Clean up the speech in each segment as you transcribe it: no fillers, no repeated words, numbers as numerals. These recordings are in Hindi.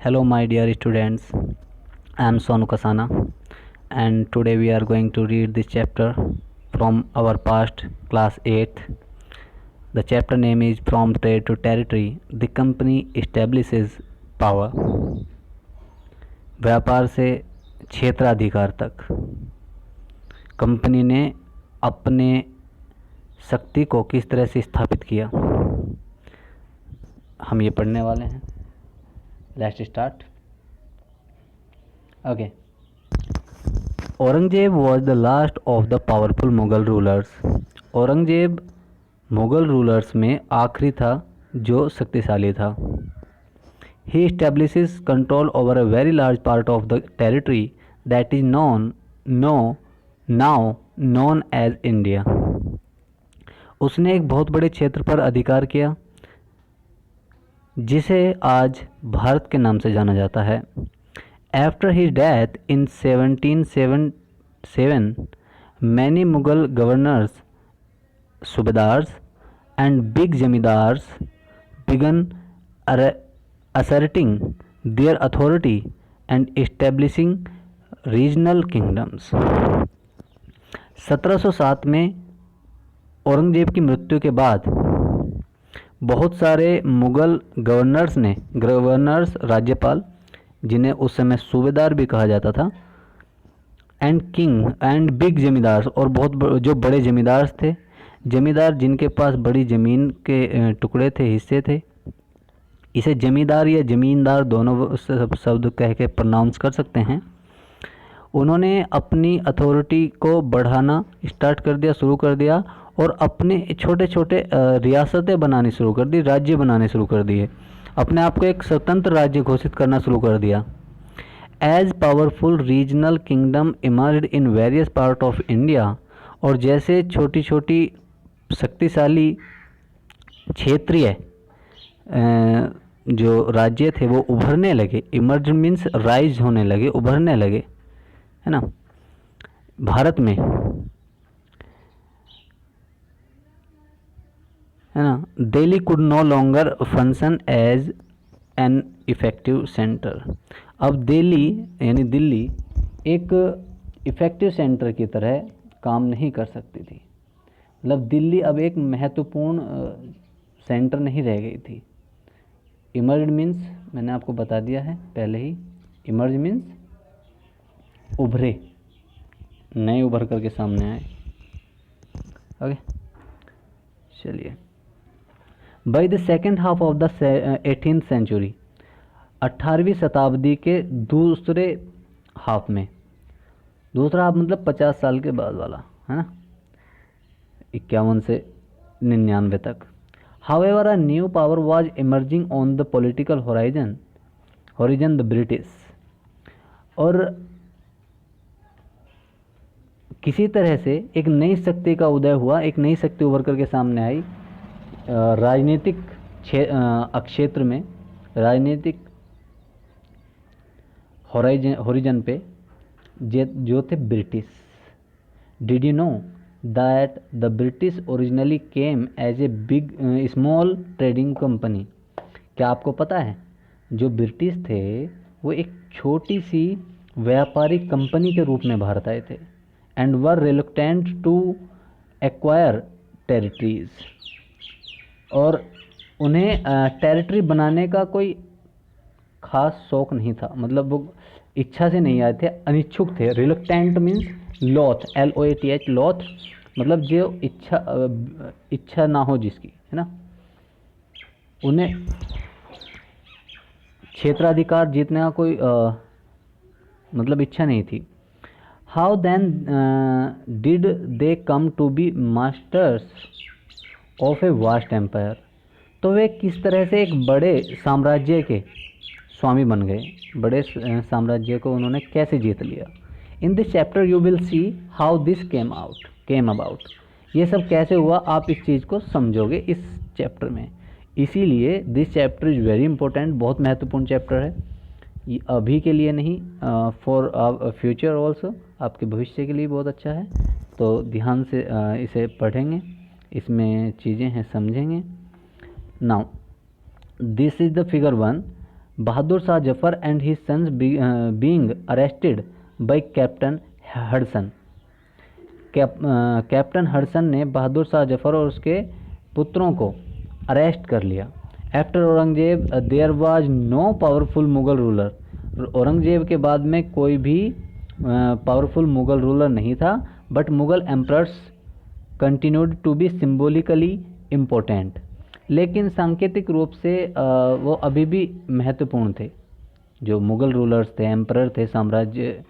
Hello, my dear students. I am Sonu Kasana, and today we are going to read this chapter from our past class 8th. The chapter name is From Trade to Territory. The company establishes power. व्यापार से क्षेत्राधिकार तक कंपनी ने अपने शक्ति को किस तरह से स्थापित किया, हम ये पढ़ने वाले हैं. Let's start. Okay. Aurangzeb was the last of the powerful Mughal rulers. Aurangzeb Mughal rulers में आखिरी था जो शक्तिशाली था. He establishes control over a very large part of the territory that is now known as India. उसने एक बहुत बड़े क्षेत्र पर अधिकार किया जिसे आज भारत के नाम से जाना जाता है. After his death in 1777, many Mughal governors, subedars, and big zamindars began asserting their authority and establishing regional kingdoms. 1707 में औरंगजेब की मृत्यु के बाद बहुत सारे मुग़ल गवर्नर्स राज्यपाल, जिन्हें उस समय सूबेदार भी कहा जाता था, एंड किंग एंड बिग जमींदार, और जो बड़े जमींदार थे, जमींदार जिनके पास बड़ी ज़मीन के टुकड़े थे, हिस्से थे. इसे जमींदार या ज़मींदार दोनों शब्द कह के प्रोनाउंस कर सकते हैं. उन्होंने अपनी अथॉरिटी को बढ़ाना शुरू कर दिया और अपने छोटे छोटे रियासतें बनानी शुरू कर दी, राज्य बनाने शुरू कर दिए. अपने आप को एक स्वतंत्र राज्य घोषित करना शुरू कर दिया. As powerful regional kingdom emerged in various part of India, और जैसे छोटी छोटी शक्तिशाली क्षेत्रीय जो राज्य थे वो उभरने लगे. इमर्ज मीन्स राइज होने लगे, उभरने लगे, है ना, भारत में, है ना. Delhi could no longer function as an effective centre. अब दिल्ली यानी दिल्ली एक इफेक्टिव सेंटर की तरह काम नहीं कर सकती थी. मतलब दिल्ली अब एक महत्वपूर्ण सेंटर नहीं रह गई थी. इमर्ज मीन्स मैंने आपको बता दिया है पहले ही. इमर्ज मीन्स उभरे, नए उभर करके सामने आए. ओके, चलिए. By the second half of the 18th century, 18वीं शताब्दी के दूसरे हाफ में, दूसरा हाफ मतलब 50 साल के बाद वाला, है ना, 51 से 99 तक. However a new power was emerging on the political horizon the British. और किसी तरह से एक नई शक्ति का उदय हुआ, एक नई शक्ति उभर करके सामने आई राजनीतिक क्षेत्र में, राजनीतिक होरिजन पे, जो थे British. Did you know that the British originally came as a small trading company. क्या आपको पता है जो ब्रिटिश थे वो एक छोटी सी व्यापारिक कंपनी के रूप में भारत आए थे. And were reluctant to acquire territories, और उन्हें टेरिटरी बनाने का कोई खास शौक नहीं था. मतलब वो इच्छा से नहीं आए थे, अनिच्छुक थे. रिलुक्टेंट मीन्स लॉथ, LOATH, लॉथ मतलब जो इच्छा ना हो जिसकी, है ना. उन्हें क्षेत्राधिकार जीतने का कोई मतलब इच्छा नहीं थी. How then did they come to be masters of a vast empire. तो वे किस तरह से एक बड़े साम्राज्य के स्वामी बन गए, बड़े साम्राज्य को उन्होंने कैसे जीत लिया. In this chapter you will see how this came about. ये सब कैसे हुआ, आप इस चीज़ को समझोगे इस चैप्टर में. इसीलिए this chapter is very important, बहुत महत्वपूर्ण चैप्टर है. ये अभी के लिए नहीं, फॉर फ्यूचर ऑल्सो, आपके भविष्य के लिए बहुत अच्छा है. तो ध्यान से इसे पढ़ेंगे, इसमें चीज़ें हैं समझेंगे. Now this is the figure 1. Bahadur Shah Zafar and his sons being arrested by captain Hudson. Captain Hudson ने बहादुर शाह जफर और उसके पुत्रों को अरेस्ट कर लिया। After Aurangzeb there was no powerful Mughal ruler. Aurangzeb के बाद में कोई भी पावरफुल मुगल रूलर नहीं था, but Mughal emperors continued to be symbolically important. लेकिन सांकेतिक रूप से वो अभी भी महत्वपूर्ण थे। जो मुगल रूलर्स थे, एम्परर थे, साम्राज्य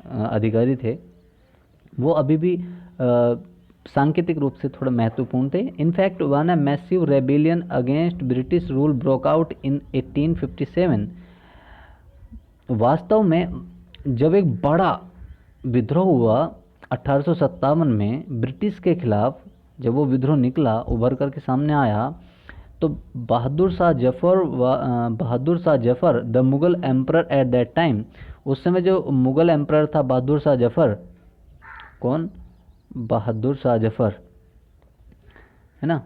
अधिकारी थे, वो अभी भी सांकेतिक रूप से थोड़ा महत्वपूर्ण थे। In fact one a massive rebellion against British rule broke out in 1857। वास्तव में जब एक बड़ा विद्रोह हुआ 1857 में ब्रिटिश के खिलाफ, जब वो विद्रोह निकला, उभर कर के सामने आया, तो Bahadur Shah Zafar the Mughal emperor at that time, उस समय जो मुगल एम्परर था बहादुर शाह जफर, कौन? बहादुर शाह जफर, है ना,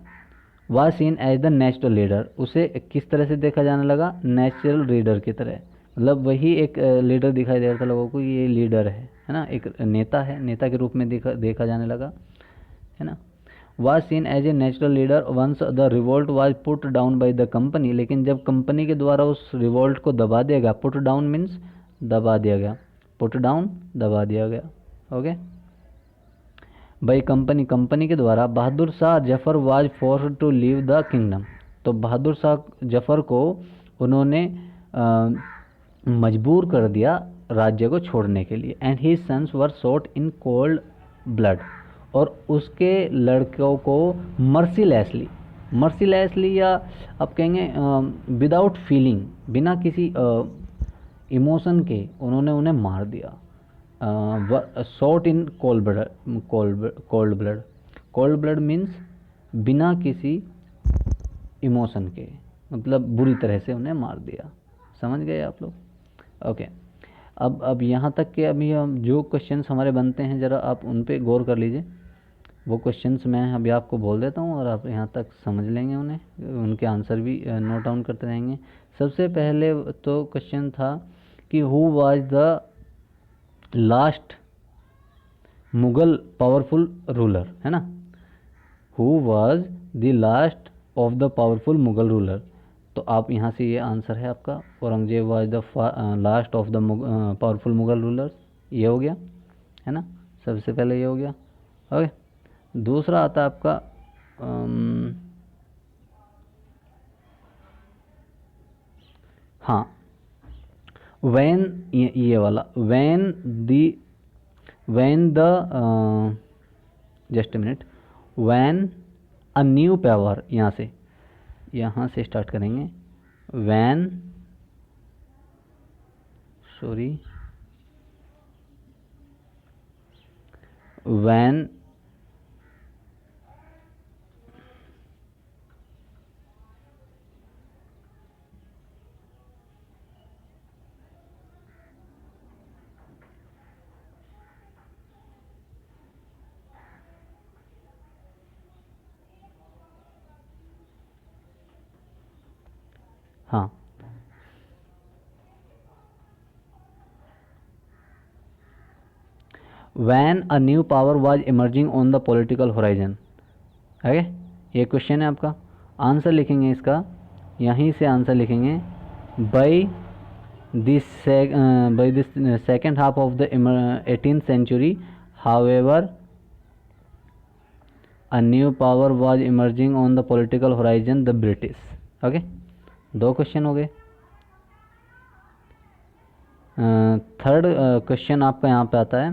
was seen as the natural leader. उसे किस तरह से देखा जाने लगा? नेचुरल लीडर की तरह। मतलब वही एक लीडर दिखाई दे रहा था लोगों को, ये लीडर है ना, एक नेता है, नेता के रूप में देखा जाने लगा, है ना। Was seen as a natural leader once the revolt was put down by the company. लेकिन जब कंपनी के द्वारा उस रिवोल्ट को दबा दिया गया, पुट डाउन मीन्स दबा दिया गया, पुट डाउन दबा दिया गया, ओके, बाई कंपनी के द्वारा, Bahadur Shah Zafar was forced to leave the kingdom. तो बहादुर शाह जफर को उन्होंने मजबूर कर दिया राज्य को छोड़ने के लिए। And his sons were shot in cold blood. और उसके लड़कों को मर्सीलेसली या आप कहेंगे विदाउट फीलिंग, बिना किसी इमोशन के उन्होंने उन्हें मार दिया। Shot in cold blood means बिना किसी इमोशन के, मतलब बुरी तरह से उन्हें मार दिया। समझ गए आप लोग? ओके। अब यहाँ तक के अभी हम जो क्वेश्चंस हमारे बनते हैं, ज़रा आप उन पे गौर कर लीजिए। वो क्वेश्चंस मैं अभी आपको बोल देता हूँ और आप यहाँ तक समझ लेंगे उन्हें, उनके आंसर भी नोट डाउन करते रहेंगे। सबसे पहले तो क्वेश्चन था कि who was the last Mughal powerful ruler, है ना। Who was the last of the powerful Mughal ruler. तो आप यहाँ से ये आंसर है आपका, Aurangzeb was the last of the powerful Mughal rulers, ये हो गया, है ना। सबसे पहले ये हो गया, ओके। दूसरा आता है आपका हाँ, वैन, ये वाला, when the just a minute, when a new power, यहाँ से स्टार्ट करेंगे। वैन हाँ, when a new power was emerging on the political horizon, है। ये क्वेश्चन है आपका। आंसर लिखेंगे इसका, यहीं से आंसर लिखेंगे, by this second half of the 18th century, however a new power was emerging on the political horizon, the British. Okay, 2 question हो गए। थर्ड क्वेश्चन आपका यहाँ पे आता है,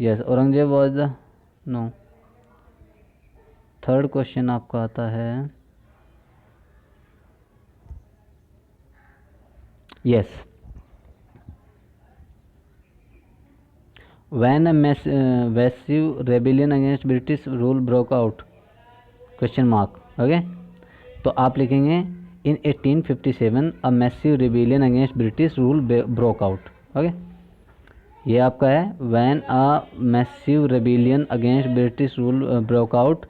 yes, Aurangzeb was no. Third question आपका आता है, yes, when a massive rebellion against British rule broke out, question mark, okay. तो आप लिखेंगे in 1857 a massive rebellion against British rule broke out, okay. ये आपका है, when a massive rebellion against British rule broke out,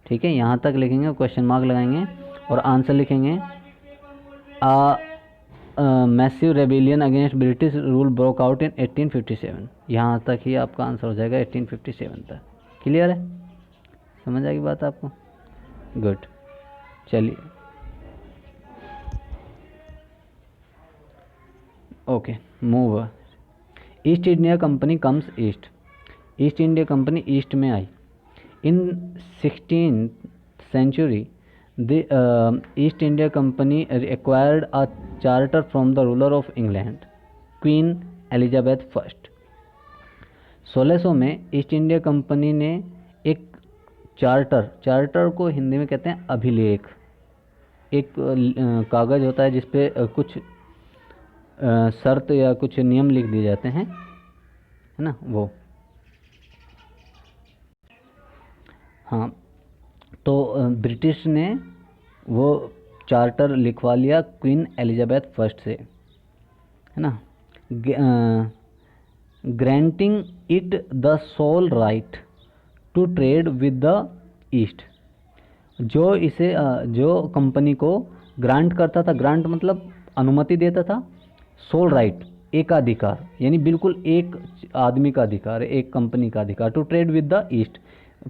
ठीक है। यहाँ तक लिखेंगे, क्वेश्चन मार्क लगाएंगे। और आंसर लिखेंगे massive rebellion against British rule broke out in 1857। यहाँ तक ही आपका आंसर हो जाएगा, 1857 तक। क्लियर है, समझ आएगी बात आपको? गुड, चलिए okay move. East India company comes east. East India company east में आई। इन 16th century the East India Company acquired a charter from the ruler of England, Queen Elizabeth I। 1600 में ईस्ट इंडिया कंपनी ने एक चार्टर को हिंदी में कहते हैं अभिलेख, एक कागज़ होता है जिसपे कुछ शर्त या कुछ नियम लिख दिए जाते हैं, है ना वो। हाँ, तो ब्रिटिश ने वो चार्टर लिखवा लिया क्वीन एलिजाबेथ फर्स्ट से, है ना, granting it the sole right to trade with the East. जो इसे जो कंपनी को ग्रांट करता था, ग्रांट मतलब अनुमति देता था, सोल राइट एकाधिकार, यानी बिल्कुल एक आदमी का अधिकार, एक कंपनी का अधिकार, to trade with the East,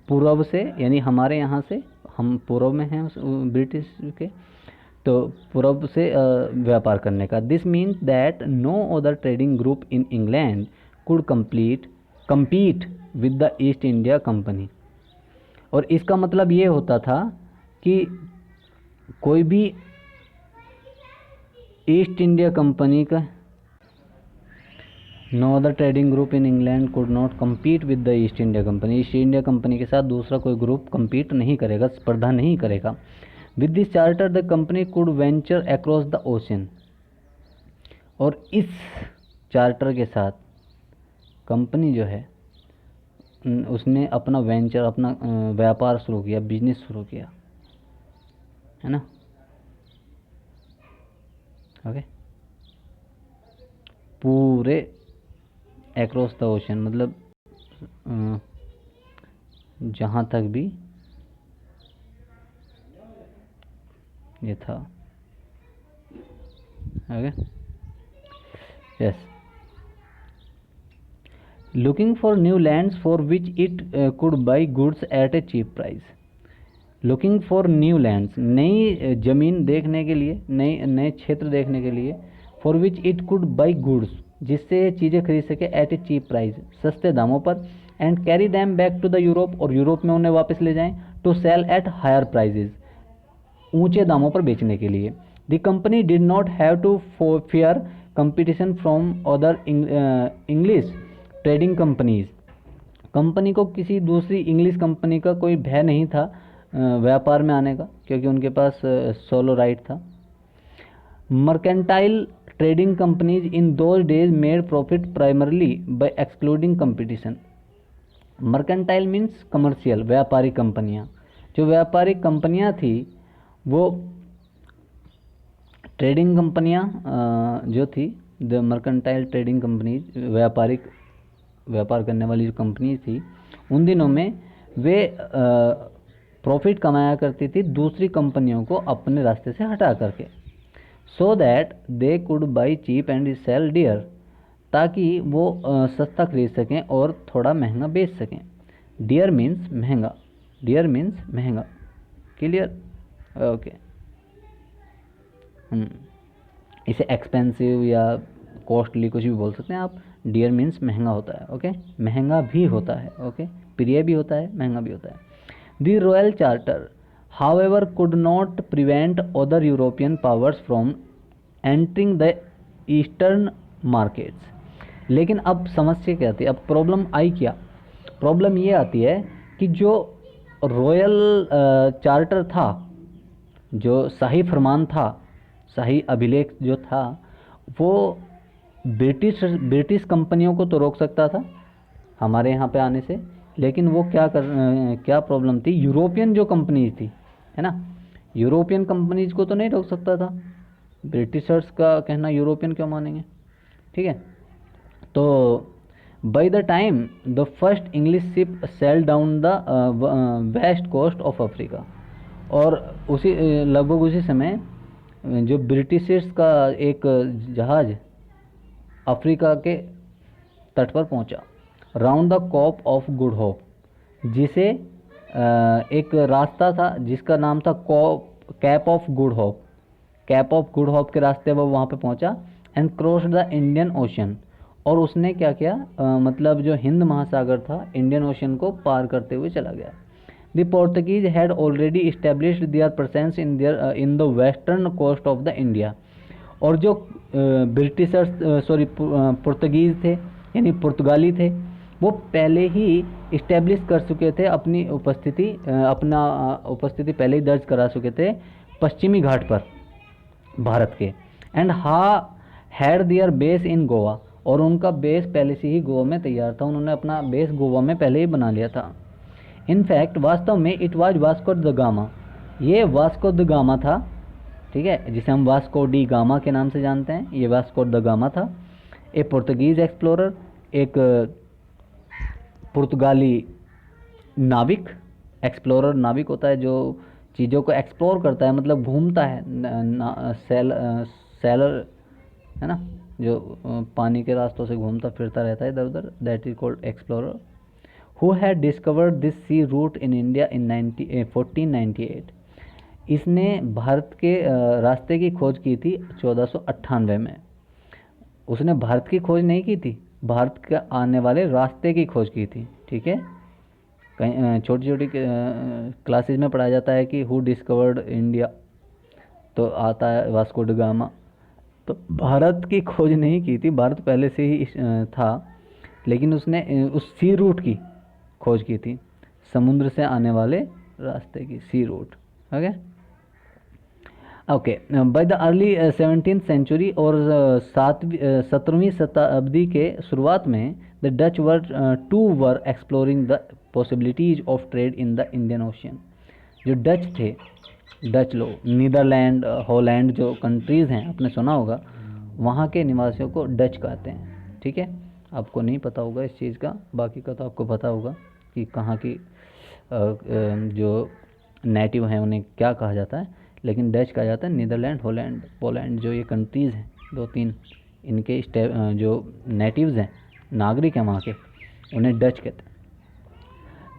पूर्व से, यानी हमारे यहाँ से, हम पूर्व में हैं ब्रिटिश के, तो पूर्व से व्यापार करने का। This means that no other trading group in England could compete with the East India company. और इसका मतलब ये होता था कि कोई भी ईस्ट इंडिया कंपनी का, no other trading group in England could not compete with the East India company. East India company के साथ दूसरा कोई ग्रुप compete नहीं करेगा, स्पर्धा नहीं करेगा। With this charter the company could venture across the ocean. और इस चार्टर के साथ कंपनी जो है उसने अपना वेंचर, अपना व्यापार शुरू किया, बिजनेस शुरू किया, है ना। ओके, पूरे अक्रॉस द ओशन मतलब जहाँ तक भी ये था। Okay, yes. Looking for new lands for which it could buy goods at a cheap price. Looking for new lands, नई ज़मीन देखने के लिए, नए क्षेत्र देखने के लिए, for which it could buy goods, जिससे चीज़ें खरीद सके, एट ए चीप प्राइस, सस्ते दामों पर, and carry them back to the Europe, और यूरोप में उन्हें वापस ले जाएं, to sell at higher prices, ऊंचे दामों पर बेचने के लिए। The company did not have to fear competition from other English trading companies. Company को किसी दूसरी इंग्लिश कंपनी का कोई भय नहीं था व्यापार में आने का, क्योंकि उनके पास सोलो राइट था। Mercantile trading companies in those days made profit primarily bye excluding competition. Mercantile means commercial, व्यापारिक कंपनियां। जो व्यापारिक कंपनियां थी वो ट्रेडिंग कंपनियां जो थी, द मर्केंटाइल ट्रेडिंग कंपनीज, व्यापार करने वाली जो कंपनी थी, उन दिनों में वे प्रॉफिट कमाया करती थी दूसरी कंपनियों को अपने रास्ते से हटा करके, so that they could buy cheap and sell dear, ताकि वो सस्ता खरीद सकें और थोड़ा महंगा बेच सकें। डियर मीन्स महंगा, डियर मीन्स महंगा। क्लियर? ओके। इसे एक्सपेंसिव या कॉस्टली कुछ भी बोल सकते हैं आप। डियर मीन्स महंगा होता है। ओके, महंगा भी होता है। ओके, प्रिय भी होता है, महंगा भी होता है। The royal charter however could not prevent other European powers from entering the eastern markets. लेकिन अब समस्या क्या आती है, अब प्रॉब्लम आई क्या? प्रॉब्लम ये आती है कि जो रॉयल चार्टर था, जो शाही फरमान था, शाही अभिलेख जो था, वो ब्रिटिश कंपनियों को तो रोक सकता था हमारे यहाँ पे आने से, लेकिन वो क्या प्रॉब्लम थी, यूरोपियन जो कंपनीज थी, है ना, यूरोपियन कंपनीज को तो नहीं रोक सकता था। ब्रिटिशर्स का कहना यूरोपियन क्यों मानेंगे? ठीक है। तो by the time the first English ship sail down the west coast of Africa, और उसी लगभग उसी समय जो ब्रिटिशर्स का एक जहाज़ अफ्रीका के तट पर पहुंचा, round the corp of good hope, जिसे एक रास्ता था जिसका नाम था cap of good hope. Cap of good hope के रास्ते वो वहाँ पे पहुंचा and cross the Indian ocean, और उसने क्या किया, मतलब जो हिंद महासागर था, इंडियन ओशन को पार करते हुए चला गया। The Portuguese had already established their presence in the western coast of the India, और जो ब्रिटिशर्स पुर्तगीज़ थे यानी पुर्तगाली थे, वो पहले ही इस्टेब्लिश कर चुके थे अपनी उपस्थिति, उपस्थिति पहले ही दर्ज करा चुके थे पश्चिमी घाट पर भारत के। And had there base in Goa, और उनका बेस पहले से ही गोवा में तैयार था, उन्होंने अपना बेस गोवा में पहले ही बना लिया था। इनफैक्ट वास्तव में it was Vasco the gamma, ये वास्को द गामा था, ठीक है, जिसे हम वास्को डी गामा के नाम से जानते हैं, ये वास्को द गामा था, ए पुर्तगीज एक्सप्लोरर, एक पुर्तगाली नाविक। एक्सप्लोरर नाविक होता है जो चीज़ों को एक्सप्लोर करता है, मतलब घूमता है, सैलर है ना, जो पानी के रास्तों से घूमता फिरता रहता है इधर उधर, that is called explorer. Who had discovered this sea route in India in 1498, इसने भारत के रास्ते की खोज की थी 1498 में। उसने भारत की खोज नहीं की थी, भारत के आने वाले रास्ते की खोज की थी, ठीक है। कहीं छोटी छोटी क्लासेज में पढ़ाया जाता है कि हु डिस्कवर्ड इंडिया, तो आता है वास्को ड गामा। तो भारत की खोज नहीं की थी, भारत पहले से ही था, लेकिन उसने उस सी रूट की खोज की थी, समुद्र से आने वाले रास्ते की, sea route. Okay by the early 17th century, और 17वीं शताब्दी के शुरुआत में the Dutch were exploring the possibilities of trade in the Indian Ocean. जो डच थे, डच लोग, नीदरलैंड, हॉलैंड जो कंट्रीज़ हैं, आपने सुना होगा, वहाँ के निवासियों को डच कहते हैं, ठीक है। आपको नहीं पता होगा इस चीज़ का, बाकी का तो आपको पता होगा कि कहाँ की जो नेटिव हैं उन्हें क्या कहा जाता है, लेकिन डच कहा जाता है। नीदरलैंड, हॉलैंड, पोलैंड, जो ये कंट्रीज़ हैं, 2-3, इनके जो नेटिव्स हैं, नागरिक हैं वहाँ के, उन्हें डच कहते हैं।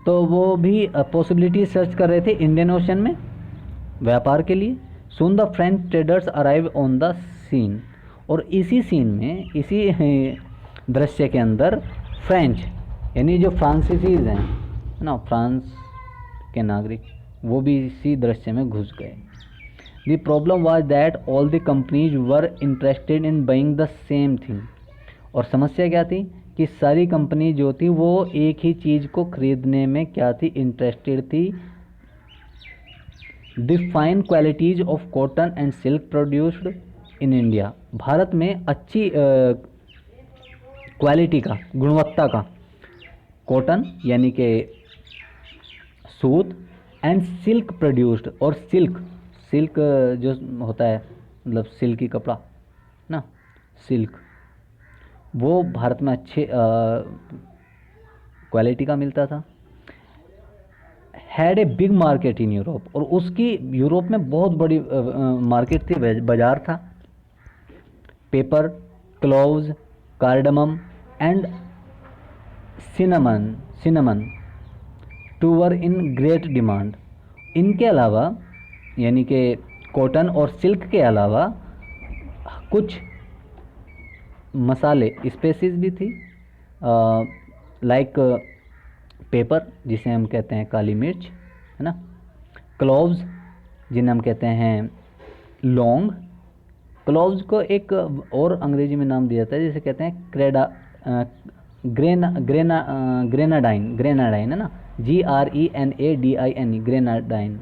तो वो भी पॉसिबिलिटी सर्च कर रहे थे इंडियन ओशन में व्यापार के लिए। Soon the French traders arrive on the scene, और इसी सीन में, इसी दृश्य के अंदर फ्रेंच यानी जो फ्रांसीसीज हैं ना, फ्रांस के नागरिक, वो भी इसी दृश्य में घुस गए। The problem was that all the companies were interested in buying the same thing, और समस्या क्या थी कि सारी कंपनी जो थी वो एक ही चीज़ को खरीदने में क्या थी, इंटरेस्टेड थी। The fine qualities of cotton and silk produced in India, Bharat में अच्छी क्वालिटी का, गुणवत्ता का कॉटन यानी कि सूत, एंड सिल्क प्रोड्यूस्ड, और सिल्क जो होता है, मतलब सिल्की कपड़ा ना, सिल्क, वो भारत में अच्छे क्वालिटी का मिलता था। Had a big market in Europe, और उसकी यूरोप में बहुत बड़ी मार्केट थी, बाजार था। Pepper, cloves, cardamom and cinnamon too were in great demand. इनके अलावा यानी कि कॉटन और सिल्क के अलावा कुछ मसाले, स्पेसीज भी थी, लाइक पेपर जिसे हम कहते हैं काली मिर्च, है ना, क्लोव्स जिन्हें हम कहते हैं लौंग। क्लोव्स को एक और अंग्रेजी में नाम दिया जाता है जिसे कहते हैं ग्रेनाडाइन है ना, GRENADINE,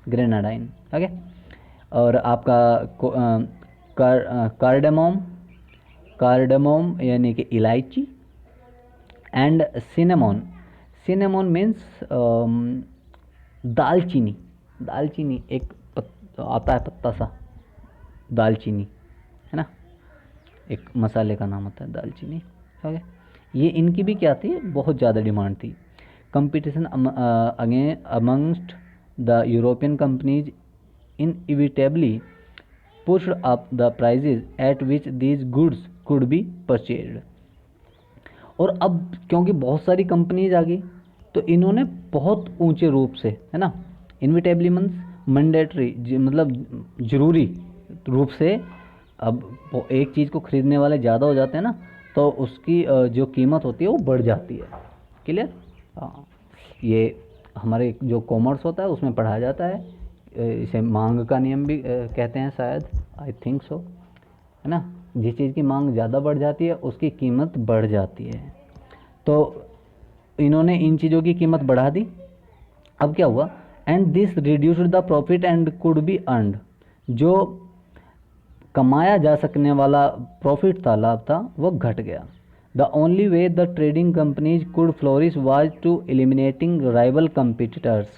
ग्रेनाडाइन। ओके, और आपका कार्डमोम यानी कि इलायची, एंड सिनेमोन मीन्स दालचीनी एक आता है पत्ता सा, दालचीनी है ना, एक मसाले का नाम होता है दालचीनी। ओके, ये इनकी भी क्या थी, बहुत ज़्यादा डिमांड थी। Competition amongst the European companies inevitably pushed up the prices at which these goods could be purchased। और अब क्योंकि बहुत सारी कंपनीज आ गई तो इन्होंने बहुत ऊंचे रूप से, है ना, इनविटेबली मीन्स मैंडेटरी, मतलब जरूरी रूप से, अब एक चीज़ को खरीदने वाले ज़्यादा हो जाते हैं ना, तो उसकी जो कीमत होती है वो बढ़ जाती है। क्लियर? हाँ, ये हमारे जो कॉमर्स होता है उसमें पढ़ाया जाता है, इसे मांग का नियम भी कहते हैं शायद, आई थिंक सो, है ना। जिस चीज़ की मांग ज़्यादा बढ़ जाती है उसकी कीमत बढ़ जाती है। तो इन्होंने इन चीज़ों की कीमत बढ़ा दी। अब क्या हुआ? And this reduced the profit and could be earned. जो कमाया जा सकने वाला प्रॉफिट था, लाभ था, वो घट गया। The only way the trading companies could flourish was to eliminating rival competitors.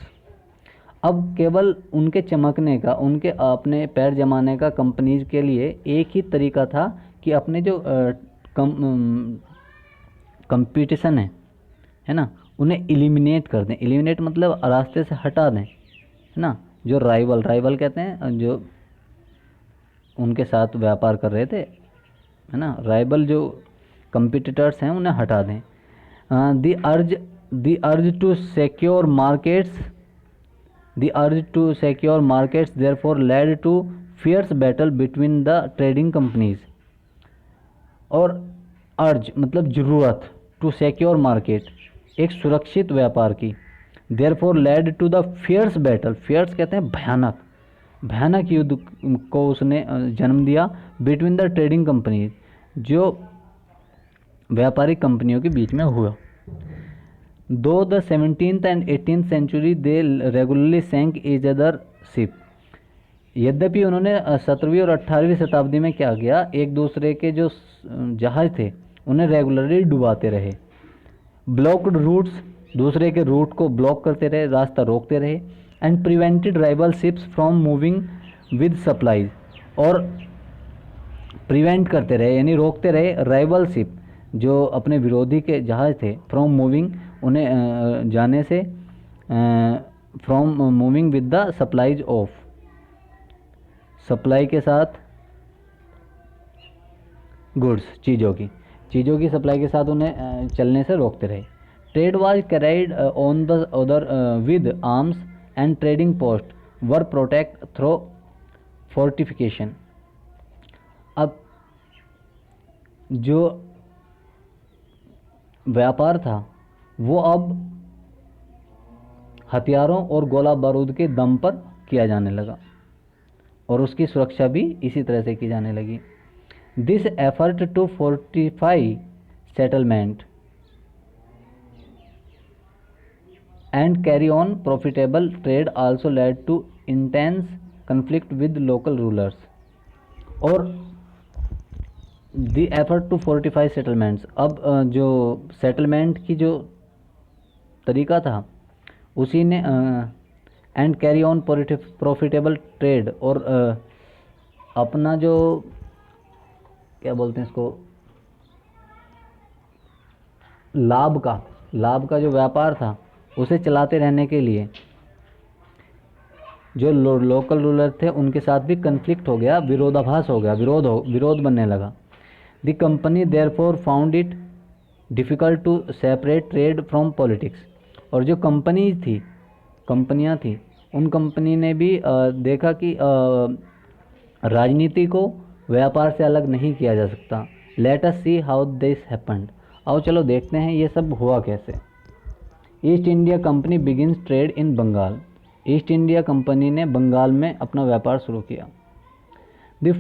अब केवल उनके चमकने का, उनके अपने पैर जमाने का कंपनीज के लिए एक ही तरीका था कि अपने जो कंपटीशन है ना, उन्हें एलिमिनेट कर दें। एलिमिनेट मतलब रास्ते से हटा दें, है ना। जो राइवल कहते हैं जो उनके साथ व्यापार कर रहे थे, है ना, राइवल जो कंपिटिटर्स हैं उन्हें हटा दें। The urge to secure markets The urge to secure markets therefore led to fierce battle between the trading companies। और अर्ज मतलब ज़रूरत, टू सिक्योर मार्केट एक सुरक्षित व्यापार की, therefore led to the fierce battle, fierce कहते हैं भयानक युद्ध को उसने जन्म दिया, बिटवीन द ट्रेडिंग कंपनीज, जो व्यापारिक कंपनियों के बीच में हुआ। Though the 17th and 18th century they regularly sank each other ship। यद्यपि उन्होंने 17वीं और 18वीं शताब्दी में क्या किया, एक दूसरे के जो जहाज थे उन्हें रेगुलरली डुबाते रहे। ब्लॉक्ड रूट्स, दूसरे के रूट को ब्लॉक करते रहे, रास्ता रोकते रहे। And prevented rival ships from moving with supplies, और प्रिवेंट करते रहे यानी रोकते रहे राइवल शिप, जो अपने विरोधी के जहाज थे, फ्रॉम मूविंग उन्हें जाने से, from moving with the supplies of, supply के साथ गुड्स, चीज़ों की सप्लाई के साथ उन्हें चलने से रोकते रहे। Trade was carried on the other with arms and trading post were protect through fortification. अब जो व्यापार था वो अब हथियारों और गोला बारूद के दम पर किया जाने लगा, और उसकी सुरक्षा भी इसी तरह से की जाने लगी। This effort to fortify settlement and carry on profitable trade also led to intense conflict with local rulers. और the effort to fortify settlements, अब जो सेटलमेंट की जो तरीका था उसी ने and carry on profitable trade, और अपना जो क्या बोलते हैं इसको, लाभ का जो व्यापार था उसे चलाते रहने के लिए जो लोकल रूलर थे उनके साथ भी कन्फ्लिक्ट हो गया, विरोधाभास हो गया, विरोध बनने लगा। The company therefore found it difficult to separate trade from politics. और जो कंपनियां थी उन कंपनी ने भी देखा कि राजनीति को व्यापार से अलग नहीं किया जा सकता। Let us see how this happened. आओ चलो देखते हैं ये सब हुआ कैसे। East India company begins trade in Bengal. East India company ने बंगाल में अपना व्यापार शुरू किया। The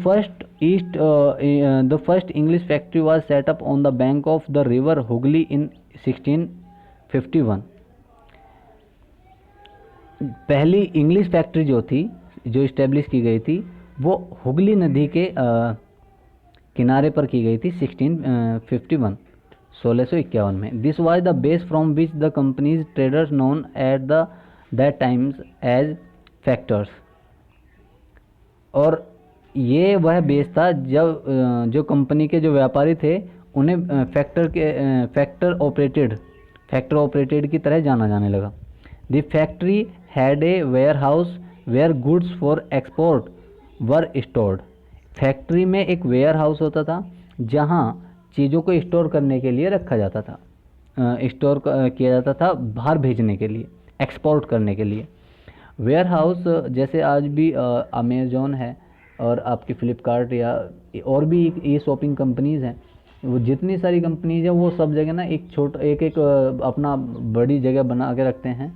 first English factory was set up on the bank of the river Hooghly in 1651। पहली इंग्लिश फैक्ट्री जो इस्टेब्लिश की गई थी वो हुगली नदी के किनारे पर की गई थी 1651 में। This was the base from which the companies traders known at that times as factors. और ये वह बेस था जब जो कंपनी के जो व्यापारी थे उन्हें फैक्टर ऑपरेटेड की तरह जाना जाने लगा। The factory had a warehouse where goods for export were stored. Factory में एक वेयर हाउस होता था जहाँ चीज़ों को स्टोर करने के लिए रखा जाता था, स्टोर किया जाता था बाहर भेजने के लिए, एक्सपोर्ट करने के लिए। वेयर हाउस जैसे आज भी अमेज़ॉन है और आपकी फ़्लिपकार्ट या और भी ये शॉपिंग कंपनीज़ हैं, वो जितनी सारी कंपनीज़ हैं वो सब जगह ना एक अपना बड़ी जगह बना के रखते हैं